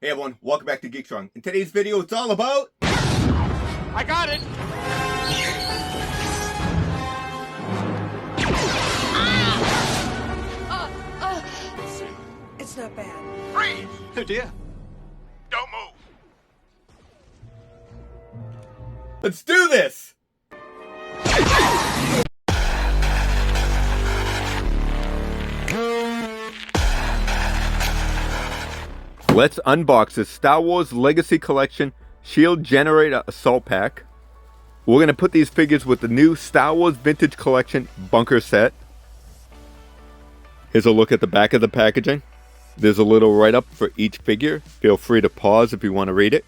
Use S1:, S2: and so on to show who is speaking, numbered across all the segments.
S1: Hey everyone, welcome back to Geekstrong. In today's video, it's all about...
S2: I got it!
S3: It's not bad.
S2: Freeze! Oh dear. Don't move.
S1: Let's do this! Let's unbox this Star Wars Legacy Collection Shield Generator Assault Pack. We're going to put these figures with the new Star Wars Vintage Collection Bunker Set. Here's a look at the back of the packaging. There's a little write-up for each figure. Feel free to pause if you want to read it.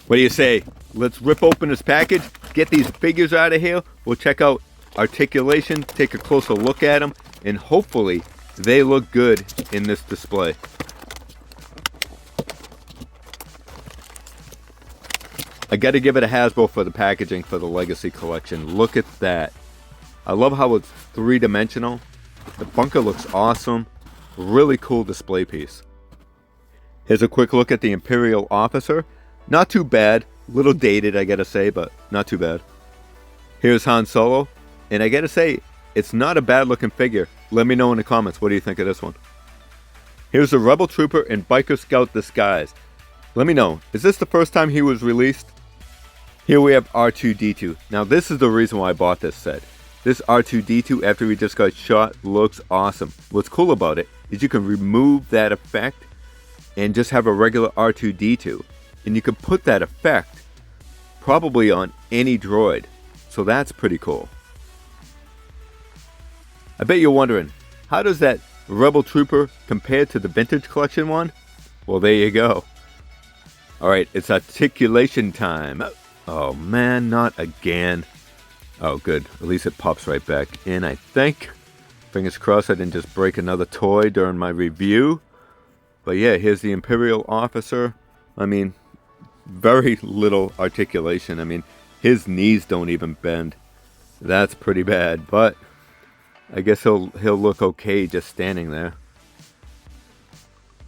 S1: What do you say? Let's rip open this package, get these figures out of here. We'll check out Articulation, take a closer look at them, and hopefully they look good in this display. I gotta give it a Hasbro for the packaging for the Legacy Collection. Look at that. I love how it's three-dimensional. The bunker looks awesome. Really cool display piece. Here's a quick look at the Imperial Officer. Not too bad. Little dated, I gotta say, but not too bad. Here's Han Solo. And I gotta say, it's not a bad looking figure. Let me know in the comments, what do you think of this one? Here's a Rebel Trooper in Biker Scout disguise. Let me know, is this the first time he was released? Here we have R2-D2. Now this is the reason why I bought this set. This R2-D2 after he just got shot looks awesome. What's cool about it is you can remove that effect and just have a regular R2-D2. And you can put that effect probably on any droid. So that's pretty cool. I bet you're wondering, how does that Rebel Trooper compare to the Vintage Collection one? Well, there you go. Alright, it's articulation time. Oh man, not again. Oh good, at least it pops right back in, I think. Fingers crossed I didn't just break another toy during my review. But yeah, here's the Imperial Officer. I mean, very little articulation. I mean, his knees don't even bend. That's pretty bad, but I guess he'll look okay just standing there.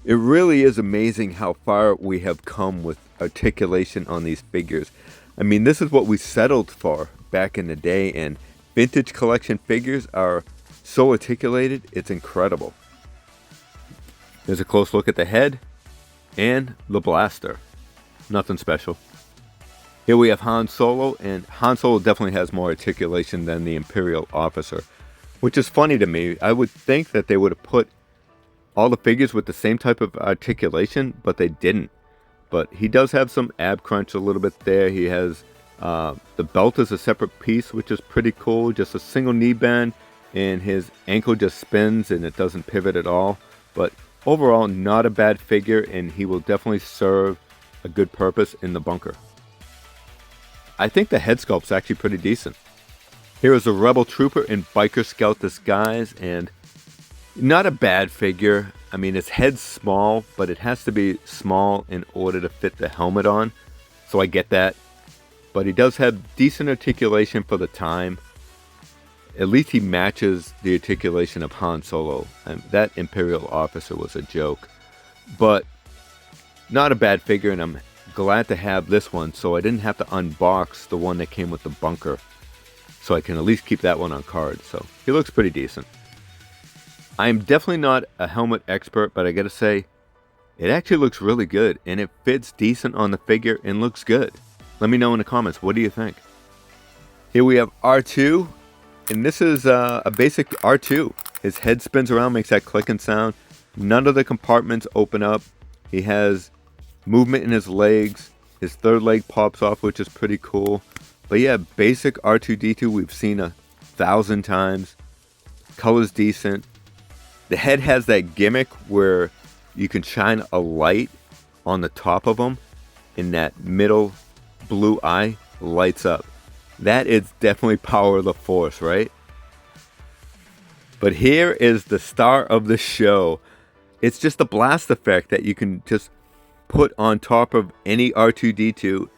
S1: It really is amazing how far we have come with articulation on these figures. I mean, this is what we settled for back in the day, and Vintage Collection figures are so articulated, it's incredible. There's a close look at the head and the blaster. Nothing special. Here we have Han Solo, and Han Solo definitely has more articulation than the Imperial Officer. Which is funny to me. I would think that they would have put all the figures with the same type of articulation, but they didn't. But he does have some ab crunch a little bit there. He has, the belt is a separate piece, which is pretty cool. Just a single knee bend, and his ankle just spins and it doesn't pivot at all. But overall, not a bad figure, and he will definitely serve a good purpose in the bunker. I think the head sculpt's actually pretty decent. Here is a Rebel Trooper in Biker Scout disguise, and not a bad figure. I mean, his head's small, but it has to be small in order to fit the helmet on, so I get that. But he does have decent articulation for the time. At least he matches the articulation of Han Solo, and that Imperial Officer was a joke. But not a bad figure, and I'm glad to have this one, so I didn't have to unbox the one that came with the bunker. So I can at least keep that one on card. So he looks pretty decent. I am definitely not a helmet expert, but I gotta say, it actually looks really good, and it fits decent on the figure and looks good. Let me know in the comments, what do you think? Here we have R2, and this is a basic R2. His head spins around, makes that clicking sound. None of the compartments open up. He has movement in his legs. His third leg pops off, which is pretty cool. But yeah, basic R2-D2 we've seen 1,000 times. Color's decent. The head has that gimmick where you can shine a light on the top of him, and that middle blue eye lights up. That is definitely power of the Force, right? But here is the star of the show. It's just a blast effect that you can just put on top of any R2-D2.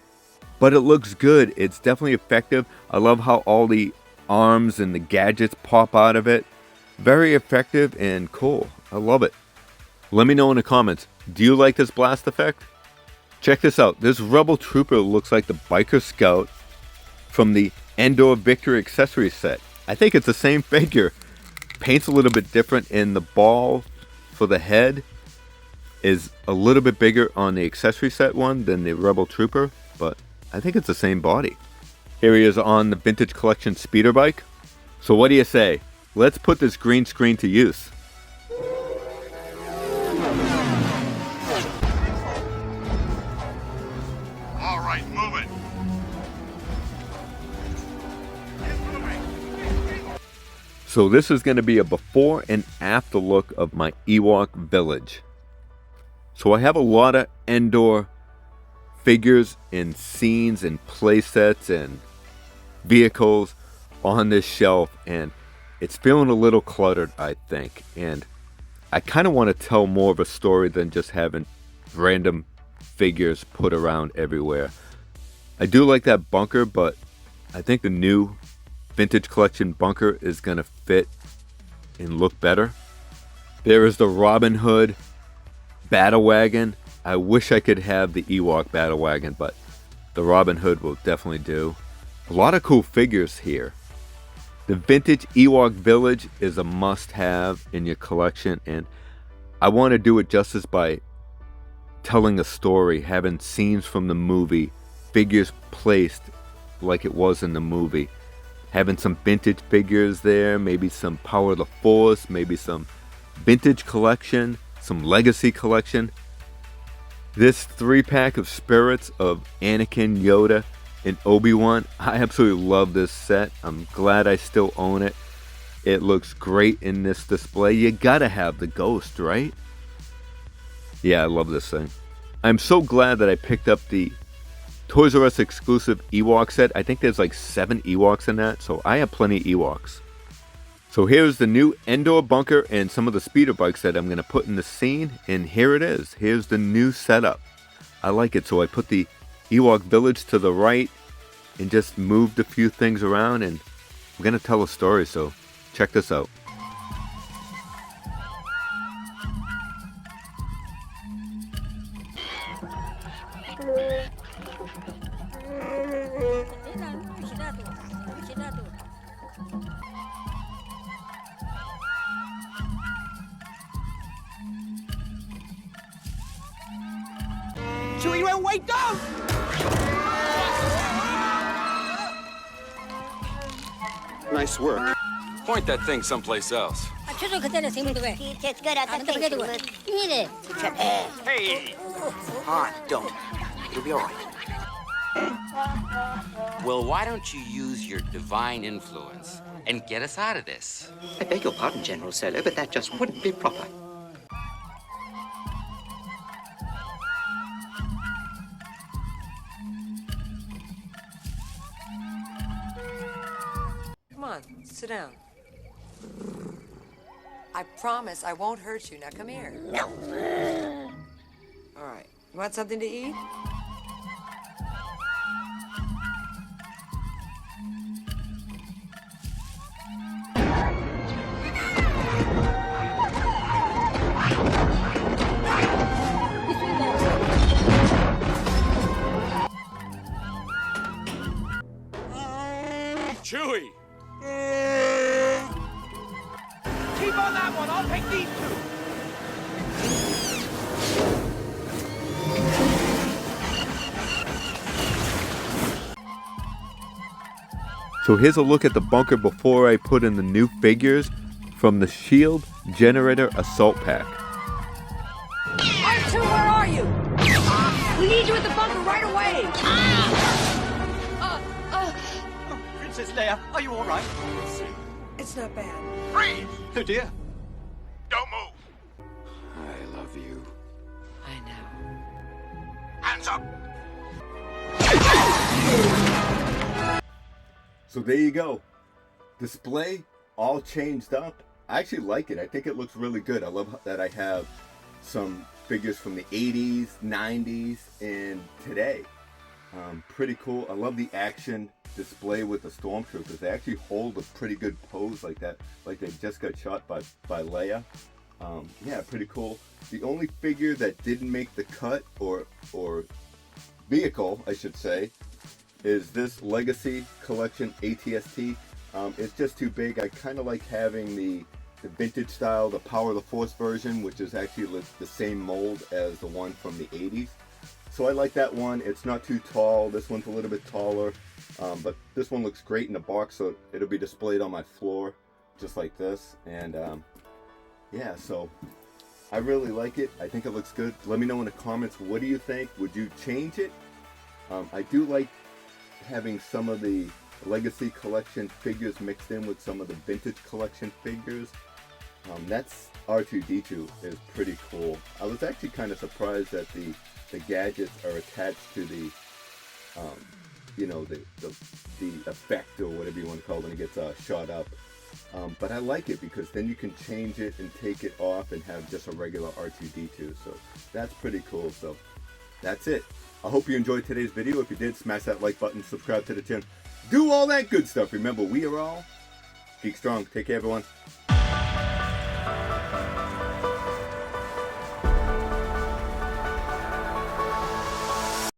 S1: But it looks good. It's definitely effective. I love how all the arms and the gadgets pop out of it. Very effective and cool. I love it. Let me know in the comments, do you like this blast effect? Check this out. This Rebel Trooper looks like the Biker Scout from the Endor Victory accessory set. I think it's the same figure. Paint's a little bit different, and the ball for the head is a little bit bigger on the accessory set one than the Rebel Trooper, but I think it's the same body. Here he is on the Vintage Collection speeder bike. So what do you say? Let's put this green screen to use.
S2: All right, move it.
S1: So this is going to be a before and after look of my Ewok village. So I have a lot of Endor figures and scenes and playsets and vehicles on this shelf, and it's feeling a little cluttered, I think. And I kind of want to tell more of a story than just having random figures put around everywhere. I do like that bunker, but I think the new Vintage Collection bunker is going to fit and look better. There is the Robin Hood Battle Wagon. I wish I could have the Ewok Battle Wagon, but the Robin Hood will definitely do. A lot of cool figures here. The Vintage Ewok Village is a must-have in your collection, and I want to do it justice by telling a story, having scenes from the movie, figures placed like it was in the movie. Having some vintage figures there, maybe some Power of the Force, maybe some vintage collection, some legacy collection. This 3-pack of spirits of Anakin, Yoda, and Obi-Wan, I absolutely love this set. I'm glad I still own it. It looks great in this display. You gotta have the Ghost, right? Yeah, I love this thing. I'm so glad that I picked up the Toys R Us exclusive Ewok set. I think there's like 7 Ewoks in that, so I have plenty of Ewoks. So here's the new Endor bunker and some of the speeder bikes that I'm going to put in the scene, and here it is. Here's the new setup. I like it, so I put the Ewok village to the right and just moved a few things around, and I'm going to tell a story, so check this out.
S3: Chewie went way down!
S4: Nice work.
S5: Point that thing someplace else.
S2: Hey!
S3: Han, don't. It'll be all right.
S6: Well, why don't you use your divine influence and get us out of this?
S3: I beg your pardon, General Solo, but that just wouldn't be proper.
S7: Come on, sit down. I promise I won't hurt you. Now come here. No. All right. You want something to eat?
S5: Chewie!
S2: Keep on that one, I'll take these 2.
S1: So here's a look at the bunker before I put in the new figures from the Shield Generator Assault Pack.
S7: R2, where are you? We need you at the bunker right away!
S3: Princess Leia, are you all right?
S7: It's not bad.
S2: Freeze!
S3: Oh, dear.
S2: Don't move!
S5: I love you.
S7: I know.
S2: Hands up!
S1: So there you go. Display all changed up. I actually like it. I think it looks really good. I love that I have some figures from the 80s, 90s, and today. Pretty cool. I love the action display with the stormtroopers. They actually hold a pretty good pose like that, like they just got shot by Leia. Yeah, pretty cool. The only figure that didn't make the cut, or vehicle, I should say, is this Legacy Collection ATST. It's just too big. I kind of like having the vintage style, the Power of the Force version, which is actually the same mold as the one from the 80s. So I like that one. It's not too tall. This one's a little bit taller, but this one looks great in the box, so it'll be displayed on my floor just like this. And yeah, so I really like it. I think it looks good. Let me know in the comments, what do you think? Would you change it? I do like having some of the Legacy Collection figures mixed in with some of the Vintage Collection figures. That's R2-D2 is pretty cool. I was actually kind of surprised that the gadgets are attached to the, you know, the effect, or whatever you want to call it, when it gets shot up. But I like it because then you can change it and take it off and have just a regular R2-D2. So that's pretty cool. So that's it. I hope you enjoyed today's video. If you did, smash that like button, subscribe to the channel, do all that good stuff. Remember, we are all Geek Strong. Take care, everyone.